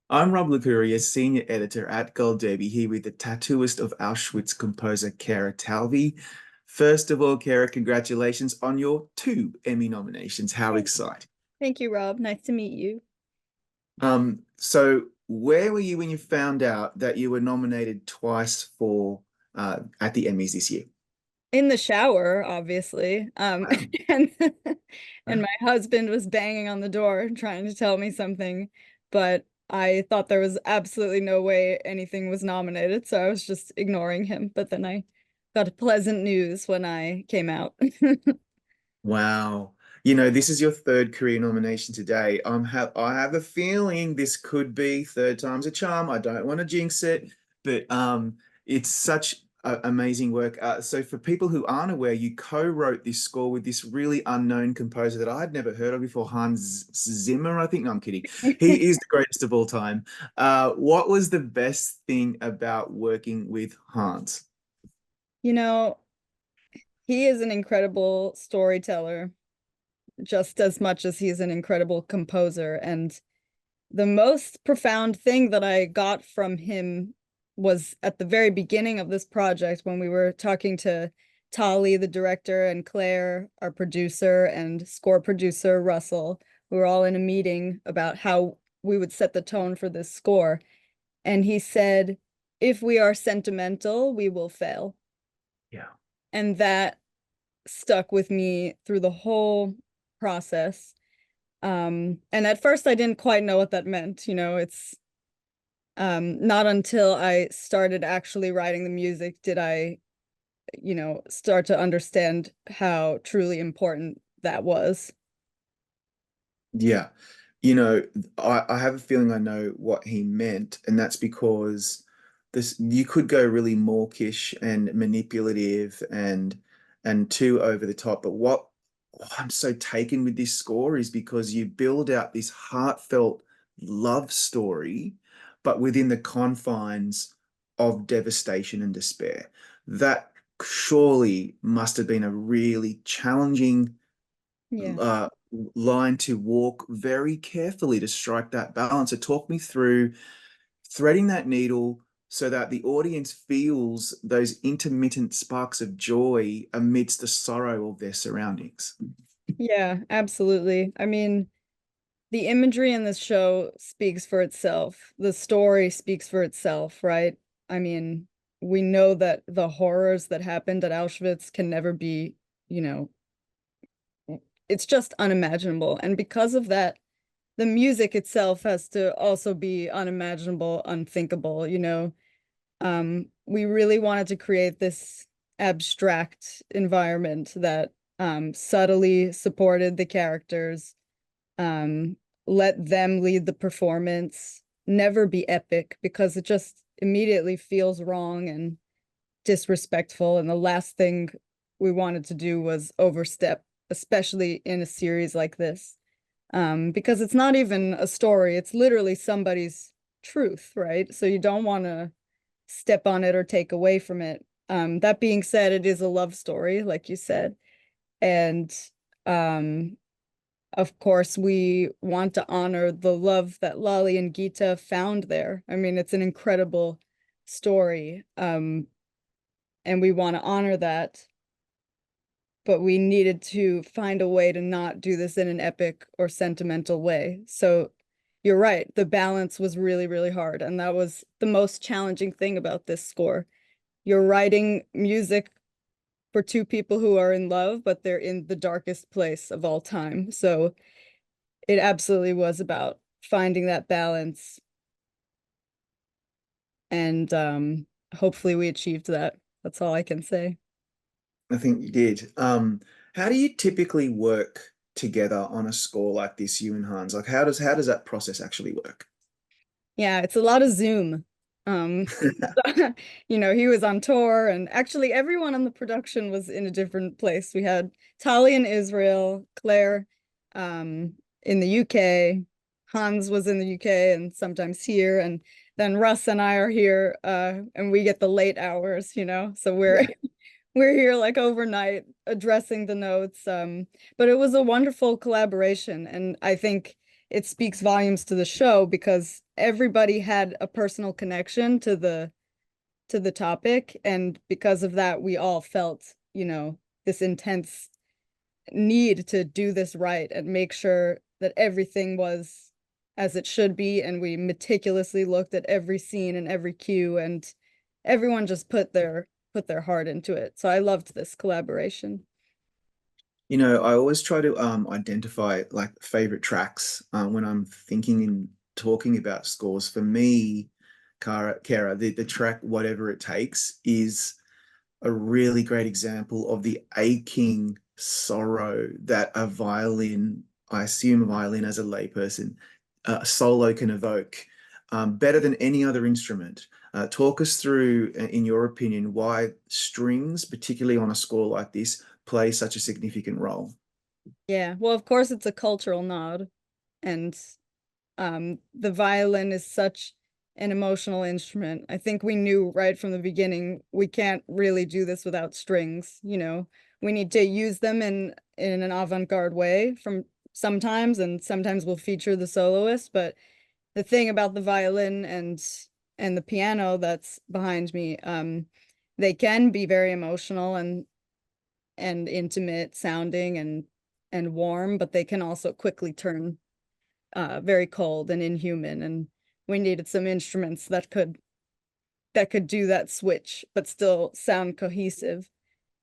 I'm Rob Licuria, senior editor at Gold Derby, here with the Tattooist of Auschwitz composer Kara Talve. First of all, Kara, congratulations on your two Emmy nominations. How Thank exciting. thank you, Rob. Nice to meet you. So where were you when you found out that you were nominated twice for at the Emmys this year? In the shower, obviously. Wow. And and my husband was banging on the door trying to tell me something, but I thought there was absolutely no way anything was nominated, so I was just ignoring him. But then I got a pleasant news when I came out. Wow. You know, this is your third career nomination today. I have a feeling this could be third time's a charm. I don't want to jinx it, but it's such amazing work. So for people who aren't aware, you co-wrote this score with this really unknown composer that I'd never heard of before, Hans Zimmer, I think. No, I'm kidding. He is the greatest of all time. What was the best thing about working with Hans? You know, he is an incredible storyteller, just as much as he's an incredible composer. And the most profound thing that I got from him was at the very beginning of this project when we were talking to Tali, the director, and Claire, our producer, and score producer, Russell. We were all in a meeting about how we would set the tone for this score. And he said, if we are sentimental, we will fail. Yeah. And that stuck with me through the whole process. And at first I didn't quite know what that meant. It's not until I started actually writing the music did I, start to understand how truly important that was. Yeah. You know, I have a feeling I know what he meant, and that's because this you could go really mawkish and manipulative and too over the top. But what I'm so taken with this score is because you build out this heartfelt love story, but within the confines of devastation and despair. That surely must have been a really challenging Yeah. uh, line to walk very carefully to strike that balance. So talk me through threading that needle so that the audience feels those intermittent sparks of joy amidst the sorrow of their surroundings. Yeah, absolutely. I mean, the imagery in this show speaks for itself. The story speaks for itself, right? I mean, we know that the horrors that happened at Auschwitz can never be, you know, it's just unimaginable. And because of that, the music itself has to also be unimaginable, unthinkable, We really wanted to create this abstract environment that subtly supported the characters, um, let them lead the performance, never be epic because it just immediately feels wrong and disrespectful. And the last thing we wanted to do was overstep, especially in a series like this, because it's not even a story, it's literally somebody's truth, right? So you don't want to step on it or take away from it. That being said, it is a love story, like you said. And um, of course, we want to honor the love that Lali and Gita found there. I mean, it's an incredible story. And we want to honor that, but we needed to find a way to not do this in an epic or sentimental way. So you're right, the balance was really, really hard. And that was the most challenging thing about this score. You're writing music for two people who are in love, but they're in the darkest place of all time. So it absolutely was about finding that balance. And hopefully we achieved that. That's all I can say. I think you did. How do you typically work together on a score like this, you and Hans? Like how does that process actually work? Yeah, it's a lot of Zoom. Um, he was on tour, and actually everyone on the production was in a different place. We had Tali in Israel, Claire in the UK, Hans was in the UK and sometimes here, and then Russ and I are here, and we get the late hours, So we're Yeah. we're here like overnight addressing the notes. But it was a wonderful collaboration, and I think it speaks volumes to the show because everybody had a personal connection to the topic, and because of that we all felt, this intense need to do this right and make sure that everything was as it should be, and we meticulously looked at every scene and every cue, and everyone just put their heart into it. So I loved this collaboration. I always try to identify like favorite tracks when I'm thinking and talking about scores. For me, Kara, the track "Whatever It Takes" is a really great example of the aching sorrow that a violin, I assume a violin as a layperson, a solo can evoke, better than any other instrument. Talk us through, in your opinion, why strings, particularly on a score like this, play such a significant role. Yeah, well, of course it's a cultural nod, and the violin is such an emotional instrument. I think we knew right from the beginning we can't really do this without strings, We need to use them in an avant-garde way from sometimes, and sometimes we'll feature the soloist, but the thing about the violin and the piano that's behind me, they can be very emotional and intimate sounding and warm, but they can also quickly turn very cold and inhuman. And we needed some instruments that could do that switch, but still sound cohesive.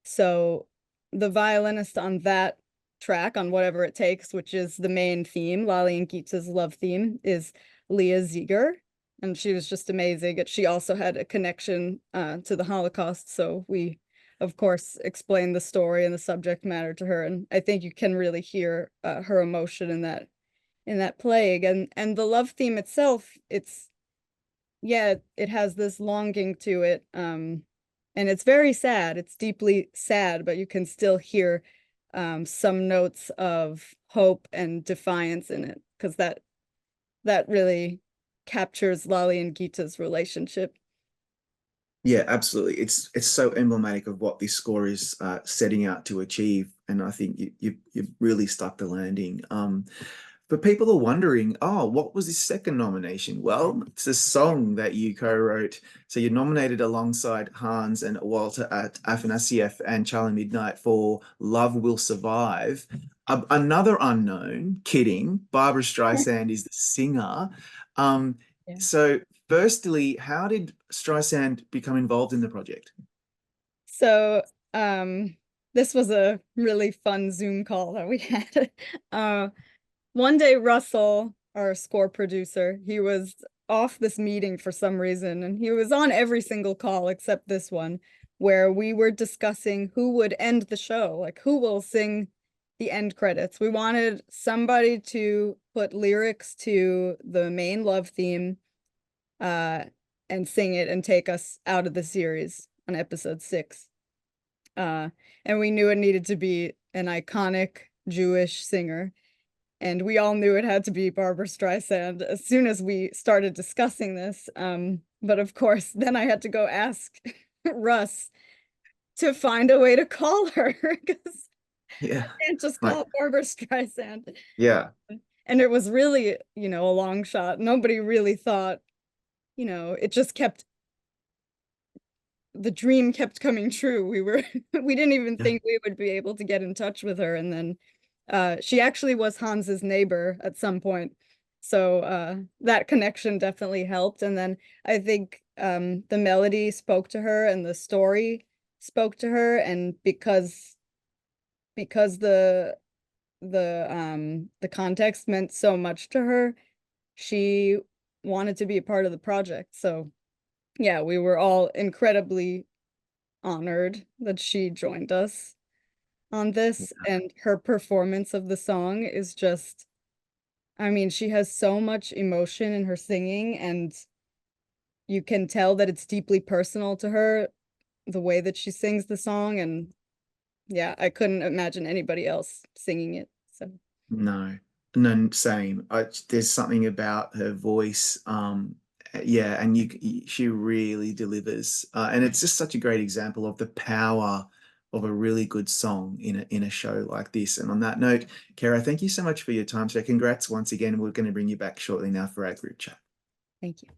So the violinist on that track, on Whatever It Takes, which is the main theme, Lali and Geeta's love theme, is Leah Ziegler. And she was just amazing. She also had a connection to the Holocaust. So we, of course, explained the story and the subject matter to her. And I think you can really hear her emotion in that plague. And the love theme itself, yeah, it has this longing to it. And it's very sad. It's deeply sad, but you can still hear some notes of hope and defiance in it, because that really captures Lali and Geeta's relationship. Yeah, absolutely. It's so emblematic of what this score is setting out to achieve, and I think you really stuck the landing. But people are wondering, oh, what was his second nomination? Well, it's a song that you co-wrote. So you're nominated alongside Hans and Walter at Afanasieff and Charlie Midnight for "Love Will Survive." Another unknown, kidding. Barbra Streisand is the singer. Um, Yeah. so firstly, how did Streisand become involved in the project? So, this was a really fun Zoom call that we had. Uh, One day, Russell, our score producer, he was off this meeting for some reason, and he was on every single call except this one, where we were discussing who would end the show, like who will sing the end credits. We wanted somebody to put lyrics to the main love theme, uh, and sing it and take us out of the series on episode 6. Uh, and we knew it needed to be an iconic Jewish singer, and we all knew it had to be Barbra Streisand as soon as we started discussing this. But of course, then I had to go ask Russ to find a way to call her because Yeah, I can't just like call Barbra Streisand. yeah, And it was really, a long shot. Nobody really thought, it just kept, the dream kept coming true. We didn't even yeah, think we would be able to get in touch with her. And then she actually was Hans's neighbor at some point. So that connection definitely helped. And then I think the melody spoke to her and the story spoke to her. And because the context meant so much to her, she wanted to be a part of the project. So yeah, we were all incredibly honored that she joined us on this, and her performance of the song is just, I mean, she has so much emotion in her singing, and you can tell that it's deeply personal to her, the way that she sings the song. And yeah, I couldn't imagine anybody else singing it. So no, no, same. There's something about her voice. Yeah, and she really delivers, and it's just such a great example of the power of a really good song in a show like this. And on that note, Kara, thank you so much for your time. So congrats once again. We're going to bring you back shortly now for our group chat. Thank you.